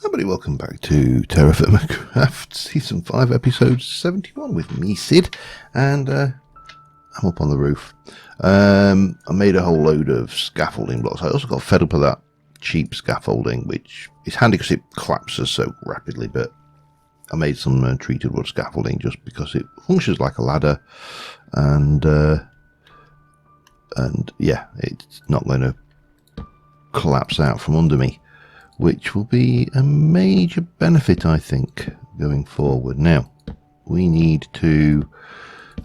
Everybody, welcome back to TerraFirmaCraft Season 5, Episode 71 with me, Sid, and I'm up on the roof. I made a whole load of scaffolding blocks. I also got fed up with that cheap scaffolding, which is handy because it collapses so rapidly, but I made some treated wood scaffolding just because it functions like a ladder, and yeah, it's not going to collapse out from under me, which will be a major benefit, I think, going forward. Now, we need to,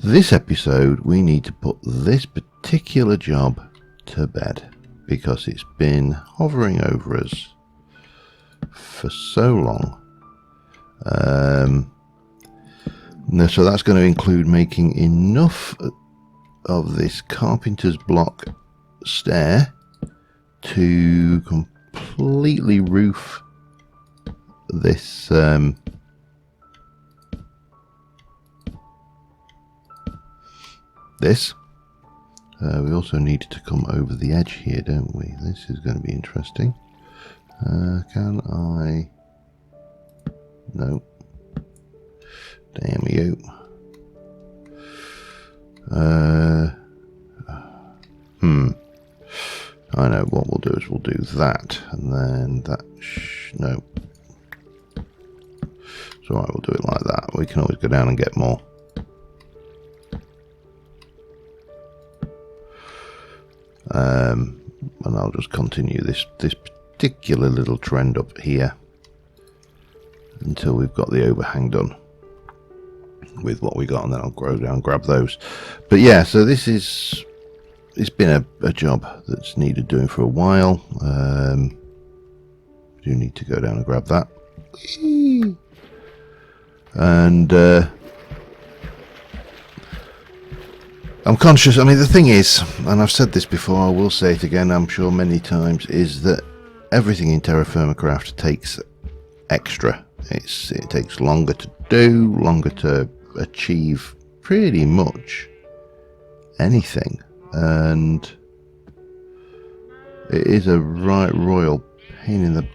this episode, we need to put this particular job to bed because it's been hovering over us for so long. So that's going to include making enough of this carpenter's block stair to completely roof this we also need to come over the edge here, don't we? This is going to be interesting. Can I? No. Damn you. I know what we'll do is we'll do that, and then that. No. It's alright, we'll do it like that. We can always go down and get more. And I'll just continue this particular little trend up here until we've got the overhang done with what we got, and then I'll go down and grab those. But yeah, so this is, it's been a job that's needed doing for a while. Do need to go down and grab that. And I'm conscious, I mean, the thing is, and I've said this before, I will say it again, I'm sure many times, is that everything in TerraFirmaCraft takes extra. It takes longer to do, longer to achieve pretty much anything, and it is a right royal pain in the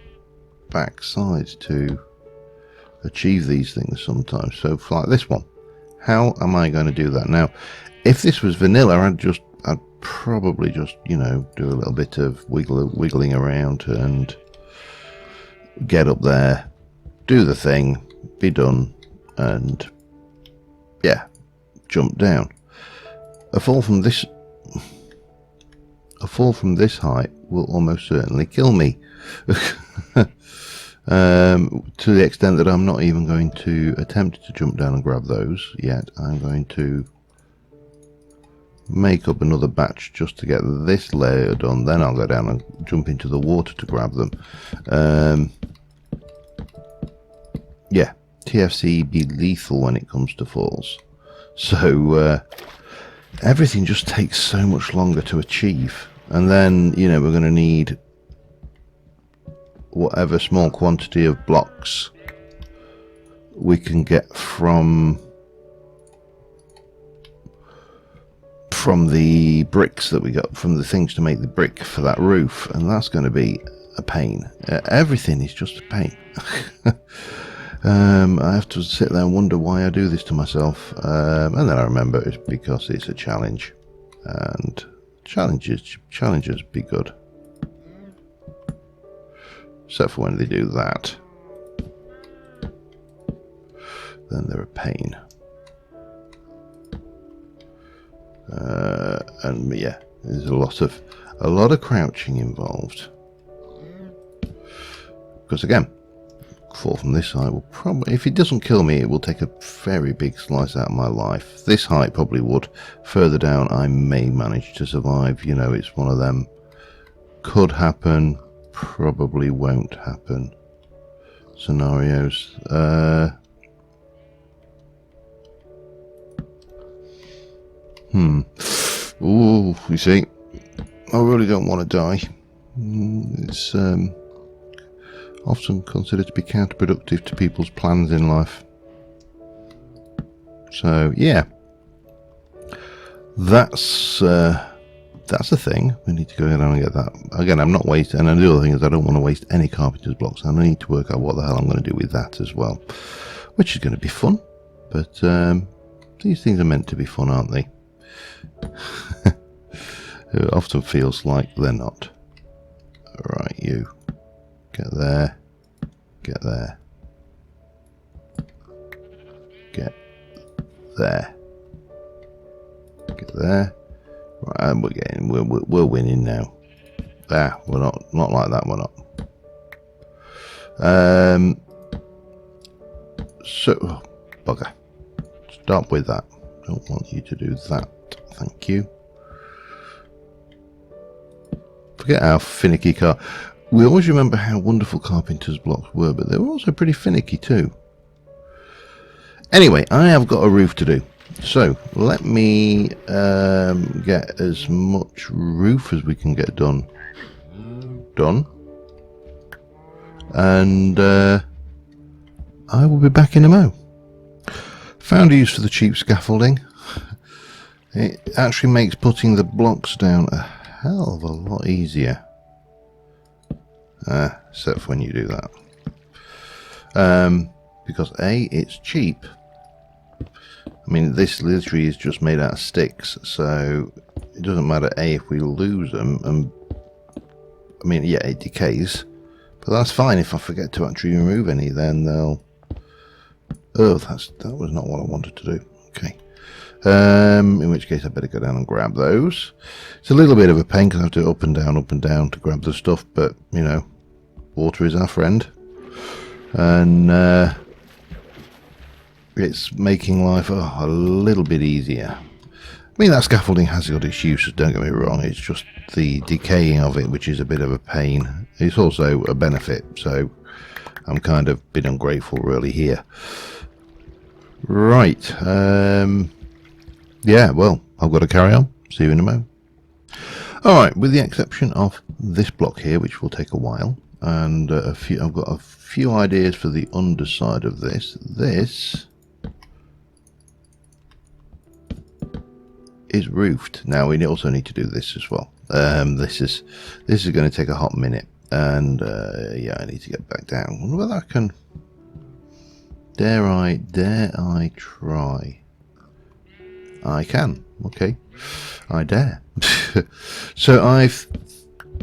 backside to achieve these things sometimes. So for like this one, how am I going to do that? Now, if this was vanilla, I'd probably just, you know, do a little bit of wiggling around and get up there, do the thing, be done, and yeah, jump down. A fall from this height will almost certainly kill me. To the extent that I'm not even going to attempt to jump down and grab those yet. I'm going to make up another batch just to get this layer done, then I'll go down and jump into the water to grab them. Yeah, TFC be lethal when it comes to falls. So everything just takes so much longer to achieve, and then, you know, we're going to need whatever small quantity of blocks we can get from the bricks that we got, from the things to make the brick for that roof, and that's going to be a pain. Everything is just a pain. I have to sit there and wonder why I do this to myself, and then I remember it's because it's a challenge, and challenges be good, except for when they do that, then they're a pain. And yeah, there's a lot of crouching involved, because again, fall from this height will probably, if it doesn't kill me, it will take a very big slice out of my life. This height probably would. Further down I may manage to survive. You know, it's one of them could happen, probably won't happen scenarios. Ooh, you see, I really don't want to die. It's often considered to be counterproductive to people's plans in life. So yeah, that's that's the thing. We need to go down and get that. Again, I'm not wasting, and the other thing is I don't want to waste any carpenter's blocks. I need to work out what the hell I'm going to do with that as well, which is going to be fun. But these things are meant to be fun, aren't they? It often feels like they're not. Alright, you. Get there. Get there. Get there. Get there. Right, and we're winning now. Ah, we're not like that. We're not. So, oh, bugger. Stop with that. Don't want you to do that. Thank you. Forget how finicky we always remember how wonderful carpenter's blocks were, but they were also pretty finicky too. Anyway, I have got a roof to do. So let me get as much roof as we can get done. And I will be back in a mo. Found a use for the cheap scaffolding. It actually makes putting the blocks down a hell of a lot easier. Except for when you do that. Because A, it's cheap. I mean, this literally is just made out of sticks, so it doesn't matter A if we lose them, and I mean, yeah, it decays, but that's fine. If I forget to actually remove any, then they'll... Oh, that was not what I wanted to do. Okay. In which case I better go down and grab those. It's a little bit of a pain because I have to up and down to grab the stuff, but, you know, water is our friend. And it's making life a little bit easier. I mean, that scaffolding has got its uses, don't get me wrong. It's just the decaying of it, which is a bit of a pain. It's also a benefit, so I'm kind of been ungrateful really here. Right. Yeah, well, I've got to carry on. See you in a moment. Alright, with the exception of this block here, which will take a while, and I've got a few ideas for the underside of this. This is roofed. Now we also need to do this as well. This is going to take a hot minute, and yeah, I need to get back down. I wonder whether I can. Dare I try? I can. Okay, I dare. So I've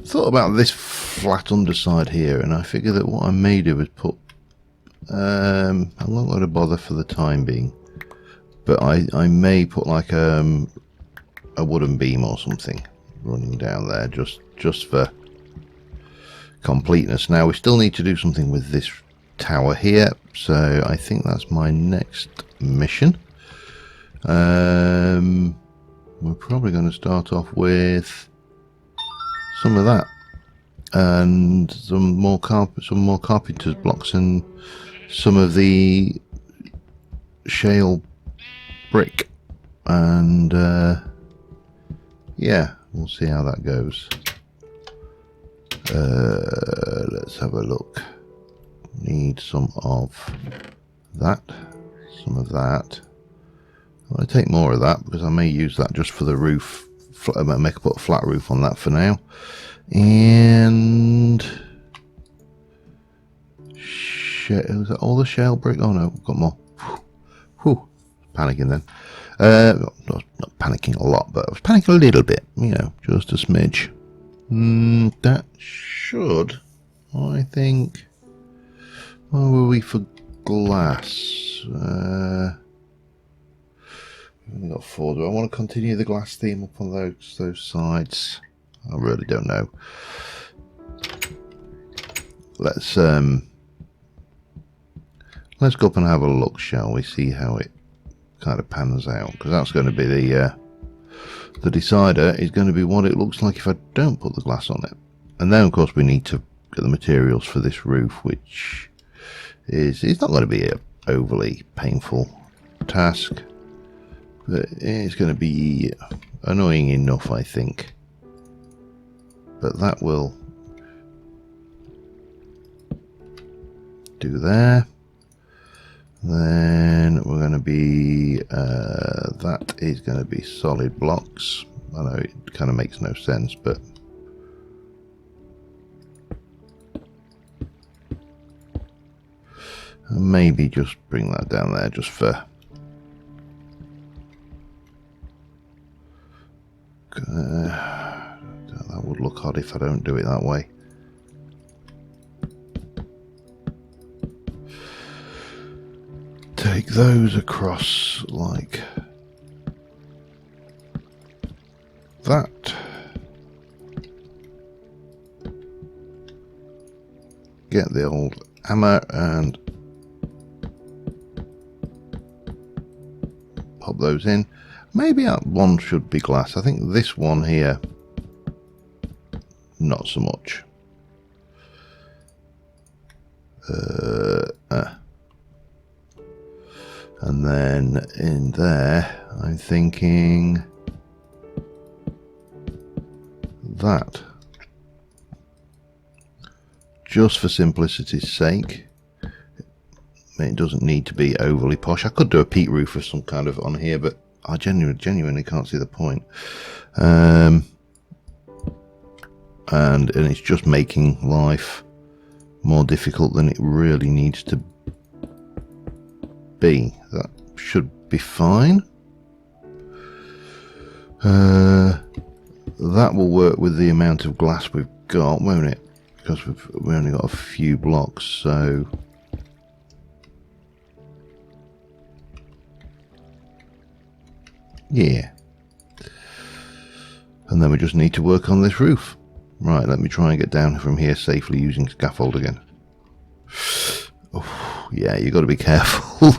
thought about this flat underside here, and I figure that what I may do is put. I'm not going to bother for the time being, but I may put like a wooden beam or something running down there just for completeness. Now we still need to do something with this tower here, so I think that's my next mission. We're probably going to start off with some of that and some more carpenter's blocks and some of the shale brick, and yeah, we'll see how that goes. Let's have a look. Need some of that, some of that. I'm going to take more of that because I may use that just for the roof. Put a flat roof on that for now. And was that all the shale brick? Oh no, got more. Whew. Panicking then. Not panicking a lot, but I was panicking a little bit. You know, just a smidge. That should, I think. Where were we for glass? We've got 4. Do I want to continue the glass theme up on those sides? I really don't know. Let's go up and have a look, shall we? See how it kind of pans out, because that's going to be the decider. Is going to be what it looks like if I don't put the glass on it. And then, of course, we need to get the materials for this roof, which it's not going to be an overly painful task. But it's going to be annoying enough, I think. But that will do there. Then we're going to be that is going to be solid blocks. I know it kind of makes no sense, but maybe just bring that down there just for that would look odd if I don't do it that way. Take those across like that. Get the old hammer and pop those in. Maybe that one should be glass. I think this one here, not so much. And then in there, I'm thinking that. Just for simplicity's sake. It doesn't need to be overly posh. I could do a peat roof or some kind of on here, but I genuinely can't see the point. And it's just making life more difficult than it really needs to be. That should be fine. That will work with the amount of glass we've got, won't it? Because we only got a few blocks, so yeah. And then we just need to work on this roof. Right, let me try and get down from here safely using scaffold again. Oh, yeah, you got to be careful.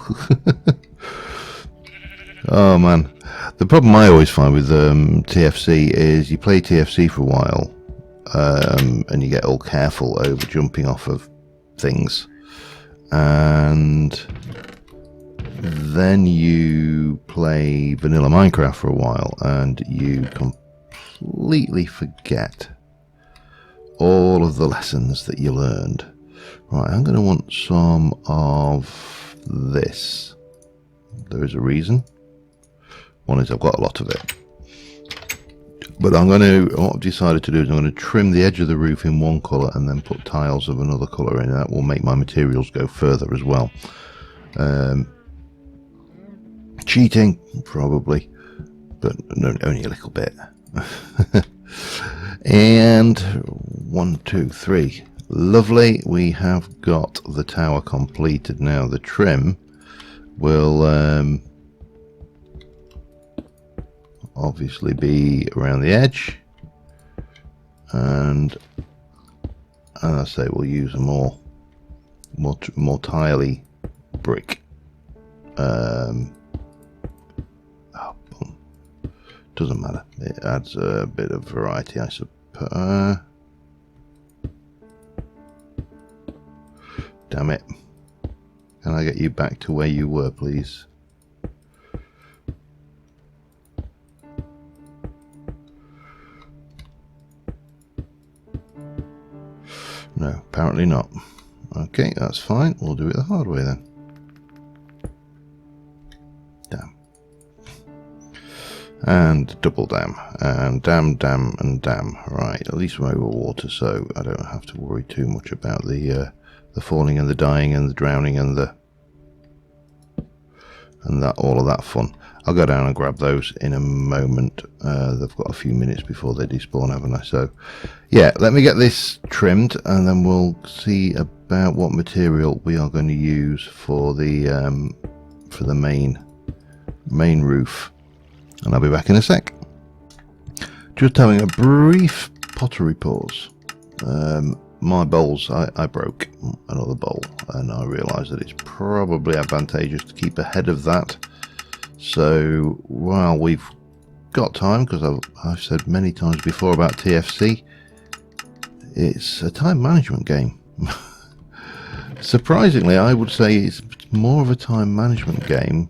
Oh man, the problem I always find with TFC is you play TFC for a while and you get all careful over jumping off of things, and then you play vanilla Minecraft for a while and you completely forget all of the lessons that you learned. Right, I'm going to want some of this. There is a reason. One is I've got a lot of it. But what I've decided to do is I'm going to trim the edge of the roof in one colour and then put tiles of another colour in. That will make my materials go further as well. Cheating, probably, but no, only a little bit. And 1, 2, 3. Lovely, we have got the tower completed. Now the trim will obviously be around the edge, and as I say, we'll use a more tiley brick. Doesn't matter, it adds a bit of variety, I suppose. Damn it, can I get you back to where you were, please? No, apparently not. Okay, that's fine, we'll do it the hard way then. Damn. And double dam, and dam, and dam. Right, at least we're over water, so I don't have to worry too much about the falling and the dying and the drowning and all of that fun. I'll go down and grab those in a moment. They've got a few minutes before they despawn, haven't I? So yeah, let me get this trimmed and then we'll see about what material we are going to use for the main roof, and I'll be back in a sec. Just having a brief pottery pause. My bowls, I broke another bowl, and I realised that it's probably advantageous to keep ahead of that. So while we've got time, because I've said many times before about TFC, it's a time management game. Surprisingly, I would say it's more of a time management game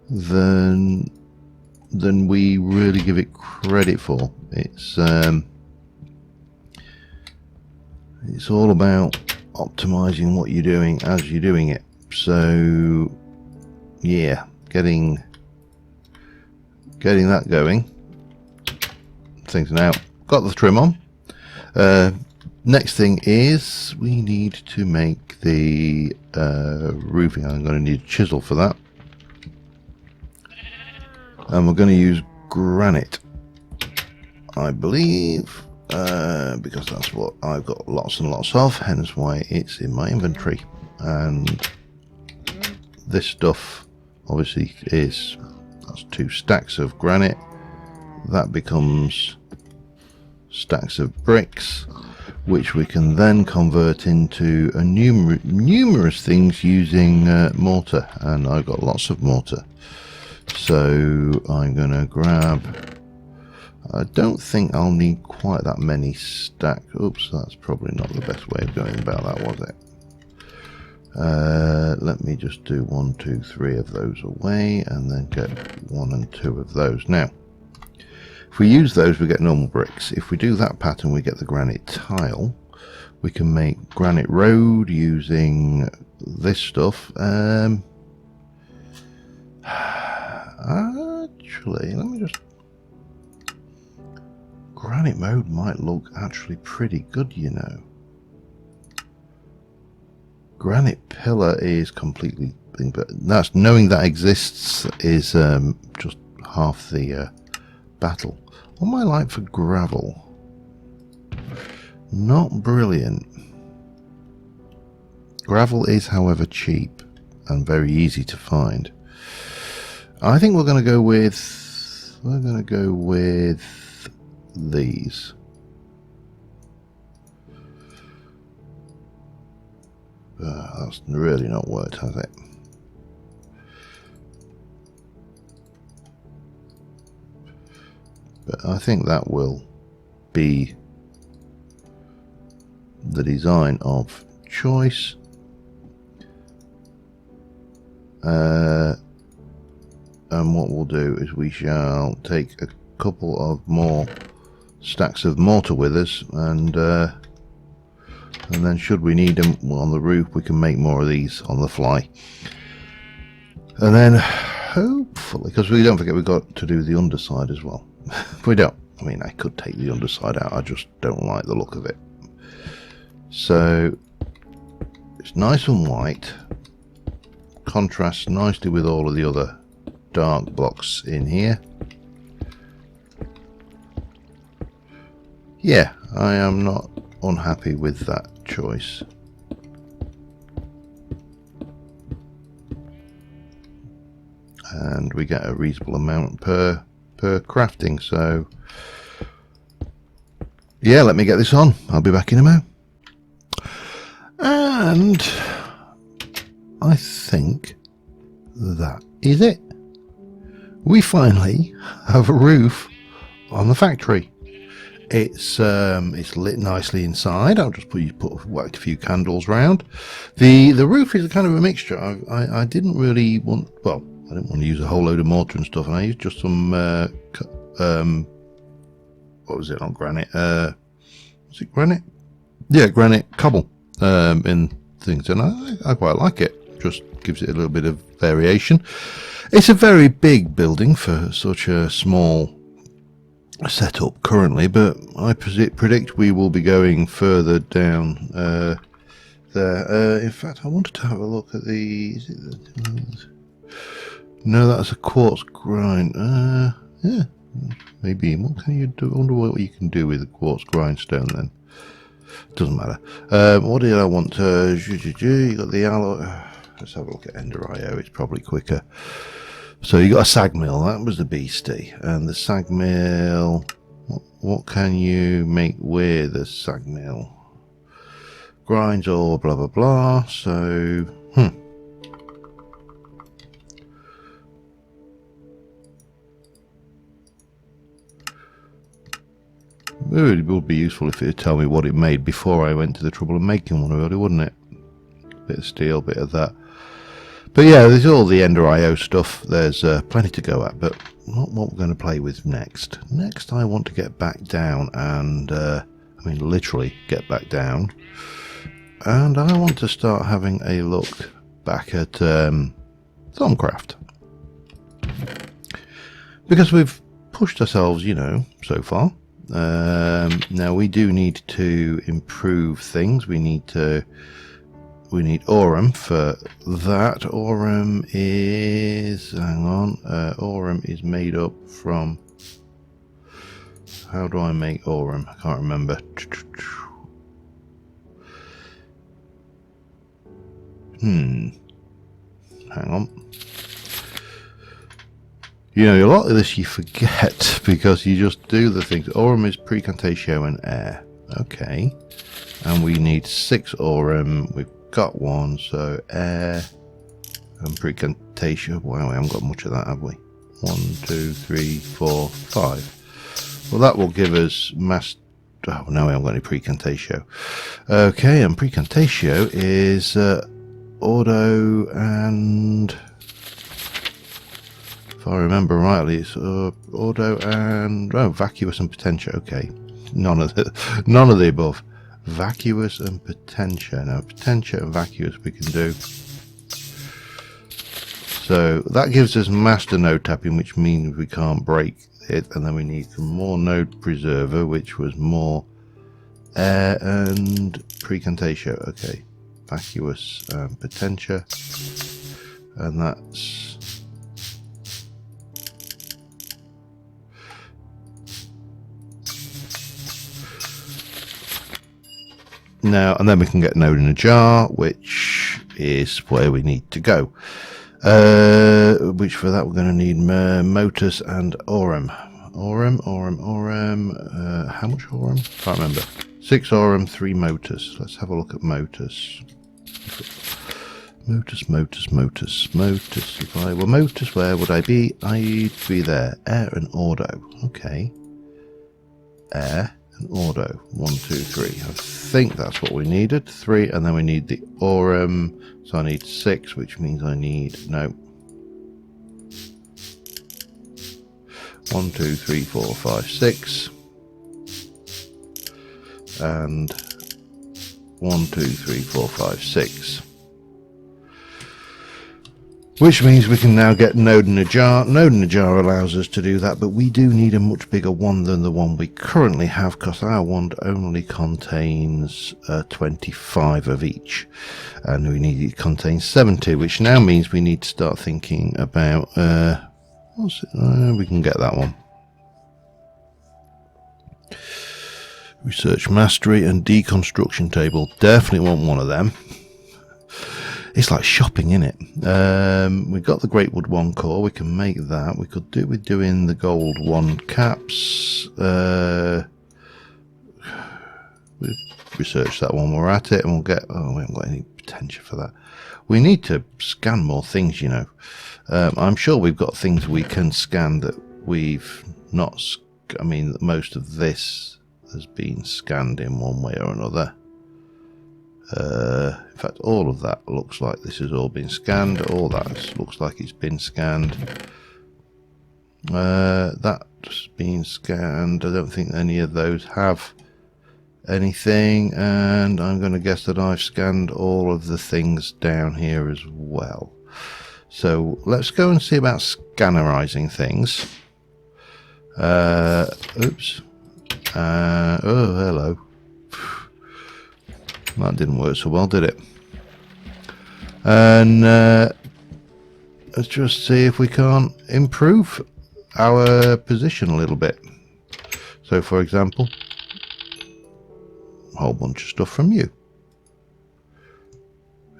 than we really give it credit for. It's all about optimizing what you're doing as you're doing it. So yeah, getting that going. things. Now, got the trim on. Next thing is we need to make the roofing. I'm going to need a chisel for that. And we're going to use granite, I believe, because that's what I've got lots and lots of, hence why it's in my inventory. And this stuff obviously that's 2 stacks of granite. That becomes stacks of bricks, which we can then convert into a numerous things using mortar, and I've got lots of mortar. So I'm going to grab, I don't think I'll need quite that many stacks. Oops, that's probably not the best way of going about that, was it? Let me just do 1, 2, 3 of those away, and then get 1 and 2 of those. Now, if we use those, we get normal bricks. If we do that pattern, we get the granite tile. We can make granite road using this stuff. Actually, let me just... Granite mode might look actually pretty good, you know. Granite pillar is completely... but that's, knowing that exists is just half the battle. What am I like for gravel? Not brilliant. Gravel is, however, cheap and very easy to find. I think we're going to go with... these. That's really not worked, has it? But I think that will be the design of choice. And what we'll do is we shall take a couple of more stacks of mortar with us, and then should we need them on the roof, we can make more of these on the fly. And then hopefully, because we don't forget we've got to do the underside as well. If we don't, I mean, I could take the underside out, I just don't like the look of it. So it's nice and white, contrasts nicely with all of the other dark blocks in here. Yeah, I am not unhappy with that choice. And we get a reasonable amount per crafting, so yeah, let me get this on. I'll be back in a moment. And I think that is it. We finally have a roof on the factory. It's lit nicely inside. I'll just whacked a few candles round. The roof is a kind of a mixture. I didn't really want, well, I didn't want to use a whole load of mortar and stuff, and I used just some what was it, not granite, was it granite? Yeah, granite cobble in things, and I quite like it. Just gives it a little bit of variation. It's a very big building for such a small setup currently, but I predict we will be going further down there. In fact, I wanted to have a look at the... Is it the, no, that's a quartz grind. Yeah, maybe. What can you do? I wonder what you can do with a quartz grindstone then. Doesn't matter. What did I want? You got the alloy. Let's have a look at Ender IO. It's probably quicker. So you got a sag mill. That was the beastie. And the sag mill. What can you make with a sag mill? Grinds or blah blah blah. So it would be useful if it would tell me what it made before I went to the trouble of making one, really, wouldn't it? Bit of steel, bit of that. But yeah, there's all the Ender IO stuff. There's plenty to go at, but not what we're going to play with next. Next, I want to get back down and, I mean, literally get back down. And I want to start having a look back at TerraFirmaCraft. Because we've pushed ourselves, you know, so far. Now we do need to improve things. We need aurum for that. Aurum is, hang on, aurum is made up from, how do I make aurum? I can't remember. Hang on. You know, a lot of this you forget because you just do the things. Aurum is precantatio and air. Okay. And we need 6 aurum. We've got 1, so air and precantatio. Wow, we haven't got much of that, have we? 1, 2, 3, 4, 5. Well, that will give us mass. Oh, no, we haven't got any precantatio. Okay, and precantatio is auto and, if I remember rightly, it's auto and vacuous and potentia. Okay, none of the above. Vacuous and potentia. Now, potentia and vacuous we can do. So that gives us master node tapping, which means we can't break it, and then we need some more node preserver, which was more air and precantatio. Okay, vacuous and potentia, and that's now, and then we can get node in a jar, which is where we need to go. Which for that we're going to need Motus and aurum. Aurum. How much aurum? Can't remember. 6 aurum, 3 Motus. Let's have a look at Motus. Motus. If I were Motus, where would I be? I'd be there. Air and auto. Okay. Air and auto. 1, 2, 3. I think that's what we needed. 3, and then we need the aurum. So I need 6, which means I need 1, 2, 3, 4, 5, 6, and 1, 2, 3, 4, 5, 6. Which means we can now get node in a jar. Node in a jar allows us to do that, but we do need a much bigger one than the one we currently have, because our wand only contains 25 of each, and we need it contains 70, which now means we need to start thinking about what's it? We can get that one. Research mastery and deconstruction table. Definitely want one of them. It's like shopping, isn't it? We've got the Great Wood 1 core. We can make that. We could do with doing the gold 1 caps. We'll research that one. We're at it, and we'll get. Oh, we haven't got any potential for that. We need to scan more things, you know. I'm sure we've got things we can scan that we've not. I mean, most of this has been scanned in one way or another. In fact, all of that looks like this has all been scanned. All that looks like it's been scanned. That's been scanned. I don't think any of those have anything, and I'm going to guess that I've scanned all of the things down here as well. So let's go and see about scannerizing things. Oops. Oh, hello. That didn't work so well, did it? And let's just see if we can't improve our position a little bit. So, for example, a whole bunch of stuff from you.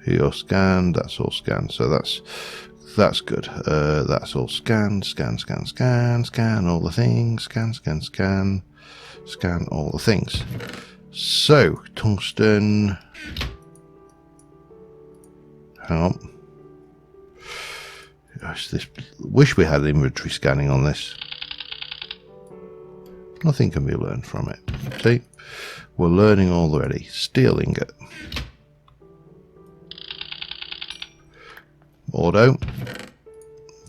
You're scanned. That's all scanned. So that's good. That's all scanned. Scan all the things. Scan all the things. So, tungsten. Hang on. Gosh, wish we had inventory scanning on this. Nothing can be learned from it. See? We're learning already. Steel ingot. Auto.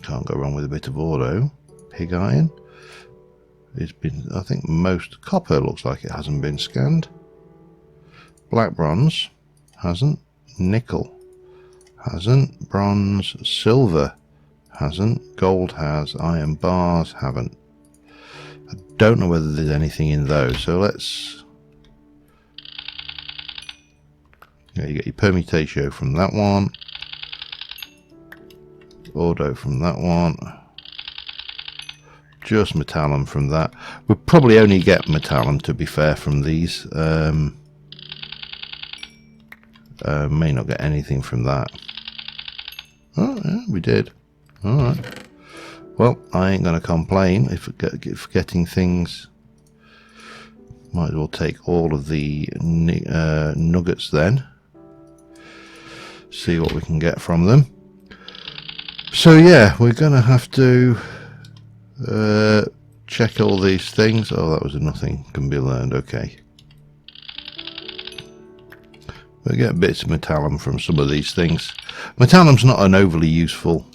Can't go wrong with a bit of auto. Pig iron. It's been, I think most copper looks like it hasn't been scanned. Black bronze hasn't. Nickel hasn't. Bronze, silver hasn't. Gold has. Iron bars haven't. I don't know whether there's anything in those. So let's... Yeah, you get your permutatio from that one. Auto from that one. Just metallum from that. We'll probably only get metallum, to be fair, from these. May not get anything from that. Oh, yeah, we did. Alright. Well, I ain't going to complain if getting things. Might as well take all of the nuggets then. See what we can get from them. So yeah, we're going to have to check all these things. Oh, that was a nothing can be learned. Okay. We'll get bits of metallum from some of these things. Metallum's not an overly useful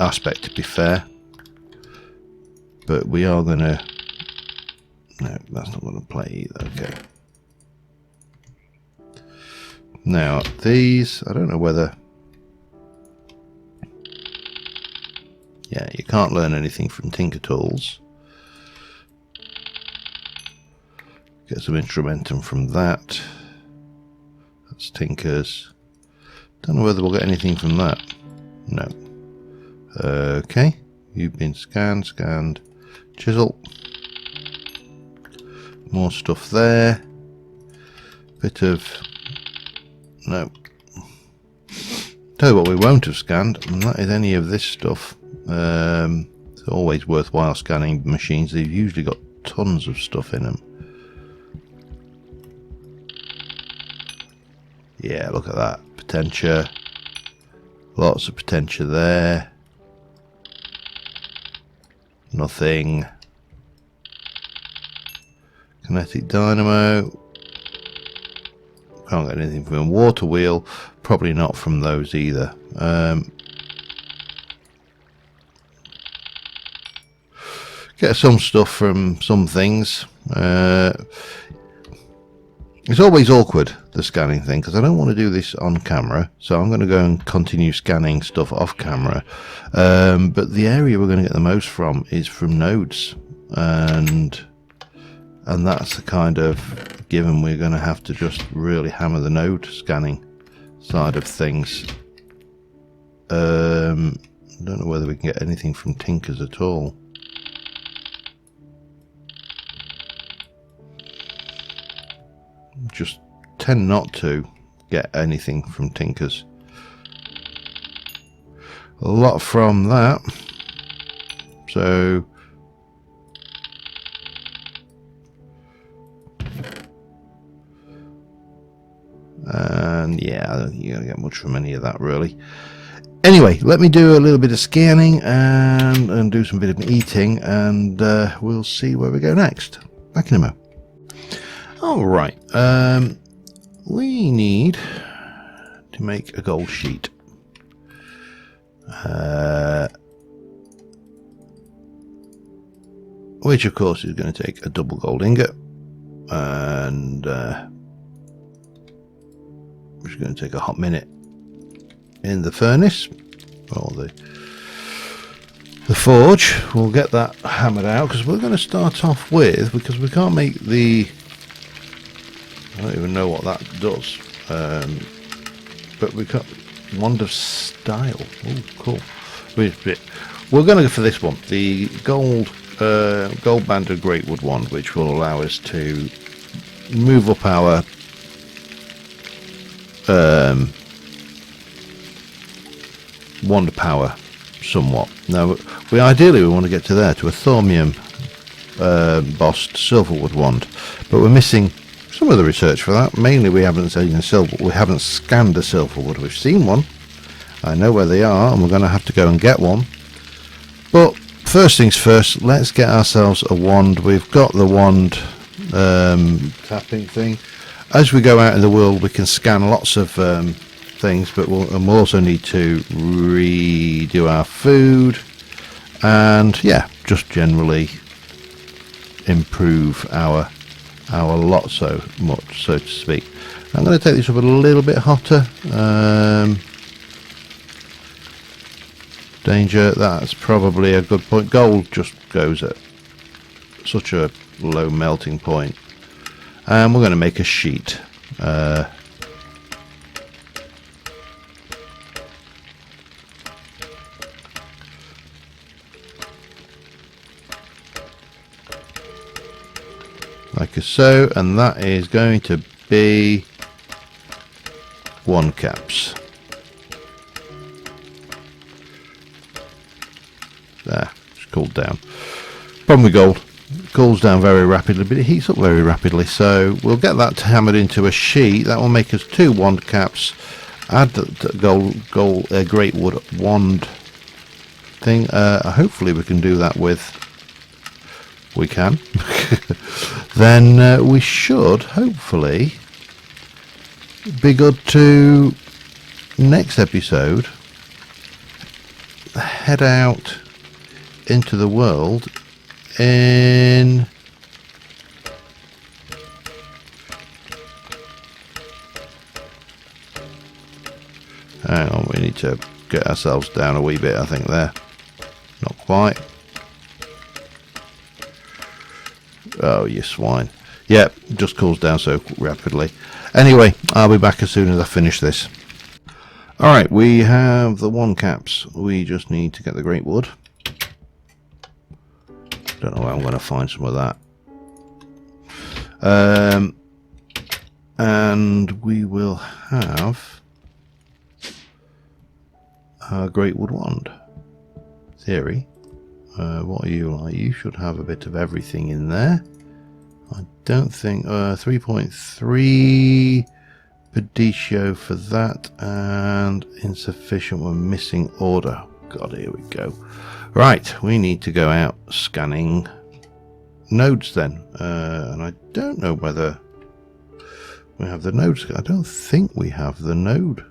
aspect, to be fair. But we are going to... No, that's not going to play either. Okay. Now, these... I don't know whether... Yeah, you can't learn anything from Tinker Tools. Get some instrumentum from that. That's Tinker's. Don't know whether we'll get anything from that. No. Okay. You've been scanned. Chisel. More stuff there. Bit of... No. Tell you what we won't have scanned, and that is any of this stuff. It's always worthwhile scanning machines. They've usually got tons of stuff in them. Yeah, look at that. Potentia. Lots of potentia there. Nothing. Kinetic dynamo. Can't get anything from water wheel. Probably not from those either. Get some stuff from some things. It's always awkward, the scanning thing, because I don't want to do this on camera, so I'm going to go and continue scanning stuff off camera. But the area we're going to get the most from is from nodes, and that's the kind of given we're going to have to just really hammer the node scanning side of things. I don't know whether we can get anything from Tinkers at all. Just tend not to get anything from Tinkers. A lot from that. So and yeah, I don't think you're gonna get much from any of that really. Anyway, let me do a little bit of scanning and do some bit of eating, and we'll see where we go next. Back in a moment. Alright, we need to make a gold sheet. Which of course is going to take a double gold ingot, and which is going to take a hot minute in the furnace, or the forge. We'll get that hammered out, because we're going to start off with, because we can't make the... I don't even know what that does, but we got Wand of Style. Oh, cool. We're going to go for this one, the gold banded Greatwood wand, which will allow us to move up our wand power somewhat. Now, we ideally want to get to there, to a Thaumium bossed Silverwood wand, but we're missing some of the research for that. Mainly we haven't seen a we haven't scanned a Silverwood. We've seen one. I know where they are, and we're going to have to go and get one. But first things first, let's get ourselves a wand. We've got the wand tapping thing. As we go out in the world, we can scan lots of things, but we'll also need to redo our food, and yeah, just generally improve our lot so much, so to speak. I'm going to take this up a little bit hotter. Danger, that's probably a good point. Gold just goes at such a low melting point. And we're going to make a sheet. Like so, and that is going to be 1 caps. There, it's cooled down. Problem with gold, it cools down very rapidly, but it heats up very rapidly. So we'll get that hammered into a sheet. That will make us 2 wand caps. Add the great wood wand thing. Hopefully we can do that with. We can. Then we should hopefully be good to next episode head out into the world in hang on, we need to get ourselves down a wee bit, I think there. Not quite. Oh, you swine. Yeah, just cools down so rapidly. Anyway, I'll be back as soon as I finish this. Alright, we have the 1 caps. We just need to get the great wood. Don't know where I'm going to find some of that. And we will have our great wood wand. Theory. What are you like? You should have a bit of everything in there. I don't think 3.3 Pedicio for that, and insufficient. We're missing order. God, here we go. Right, we need to go out scanning nodes then, and I don't know whether we have the nodes. I don't think we have the node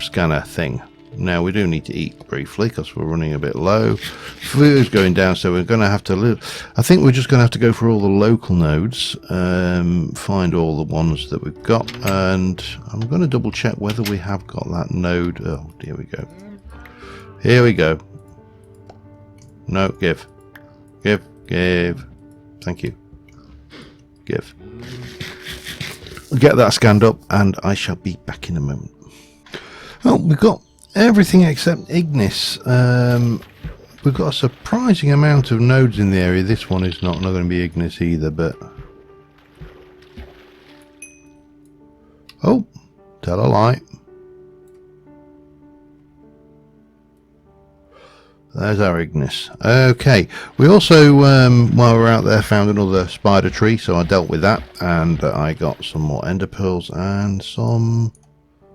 scanner thing. Now we do need to eat briefly because we're running a bit low. Food's going down, so we're going to have to I think we're just going to have to go for all the local nodes, find all the ones that we've got, and I'm going to double check whether we have got that node. Oh, here we go. Here we go. No, give. Thank you. Give. Get that scanned up, and I shall be back in a moment. Oh, we've got everything except Ignis. We've got a surprising amount of nodes in the area. This one is not going to be Ignis either, but oh, tell a lie. There's our Ignis. Okay, we also while we're out there found another spider tree, so I dealt with that, and I got some more ender pearls and some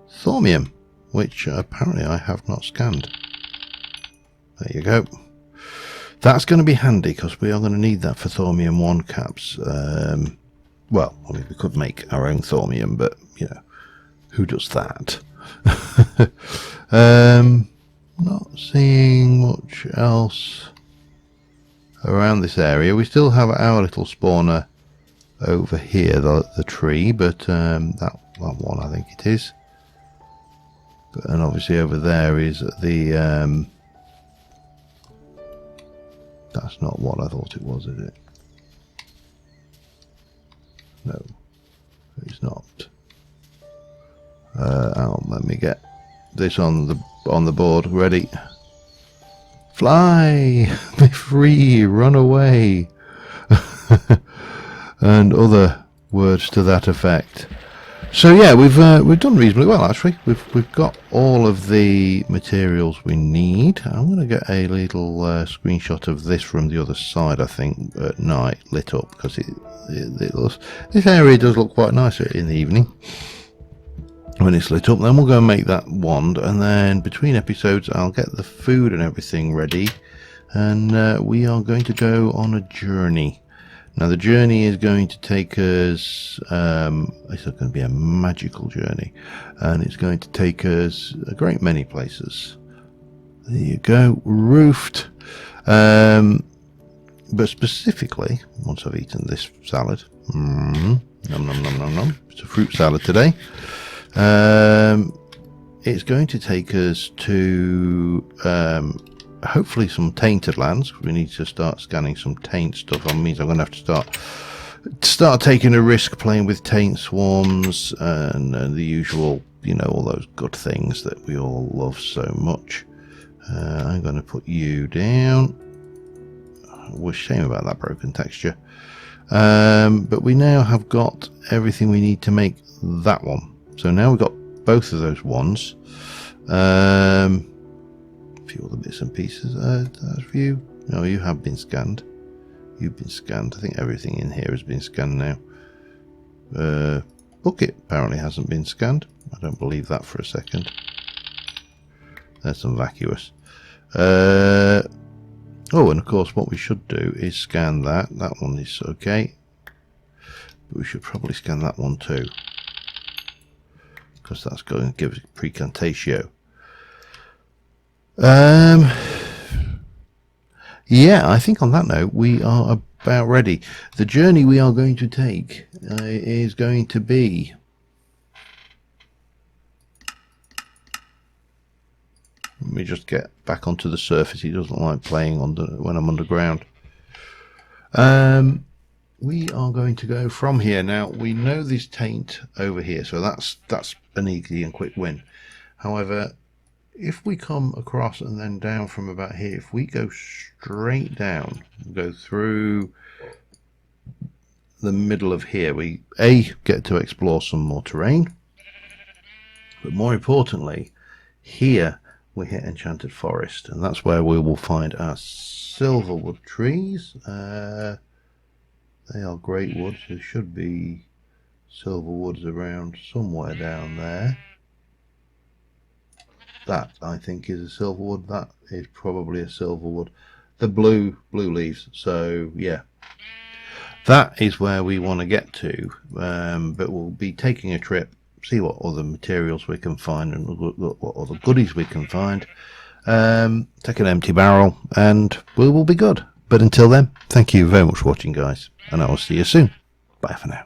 thormium, which apparently I have not scanned. There you go. That's going to be handy because we are going to need that for thormium 1 caps. Well, I mean, we could make our own thormium, but you know, who does that? Not seeing much else around this area. We still have our little spawner over here, the tree, but that one I think it is. And obviously over there is the that's not what I thought it was, is it? No, it's not. Let me get this on the board. Ready? Fly! Be free! Run away! And other words to that effect. So yeah, we've done reasonably well actually. We've got all of the materials we need. I'm going to get a little screenshot of this from the other side. I think at night, lit up, because this area does look quite nice in the evening when it's lit up. Then we'll go and make that wand, and then between episodes I'll get the food and everything ready, and we are going to go on a journey. Now the journey is going to take us, it's going to be a magical journey, and it's going to take us a great many places. There you go, roofed. But specifically, once I've eaten this salad, nom nom nom nom nom, it's a fruit salad today. It's going to take us to hopefully some tainted lands. We need to start scanning some taint stuff. That means I'm going to have to start taking a risk playing with taint swarms and the usual, you know, all those good things that we all love so much. I'm going to put you down. What a shame about that broken texture. But we now have got everything we need to make that one. So now we've got both of those ones. A few other bits and pieces. That's for you. No, you have been scanned. You've been scanned. I think everything in here has been scanned now. Bucket apparently hasn't been scanned. I don't believe that for a second. There's some vacuous. Oh, and of course what we should do is scan that. That one is okay. But we should probably scan that one too, because that's going to give us precantatio. Yeah, I think on that note we are about ready. The journey we are going to take is going to be let me just get back onto the surface. He doesn't like playing when I'm underground. We are going to go from here. Now we know this taint over here, so that's an easy and quick win. However, if we come across and then down from about here, if we go straight down, go through the middle of here, we get to explore some more terrain, but more importantly, here we hit Enchanted Forest, and that's where we will find our silverwood trees. They are great woods. There should be silver woods around somewhere down there. That, I think, is a silver wood. That is probably a silver wood. The blue leaves. So yeah, that is where we want to get to. But we'll be taking a trip, see what other materials we can find and what other goodies we can find. Take an empty barrel and we will be good. But until then, thank you very much for watching, guys, and I will see you soon. Bye for now.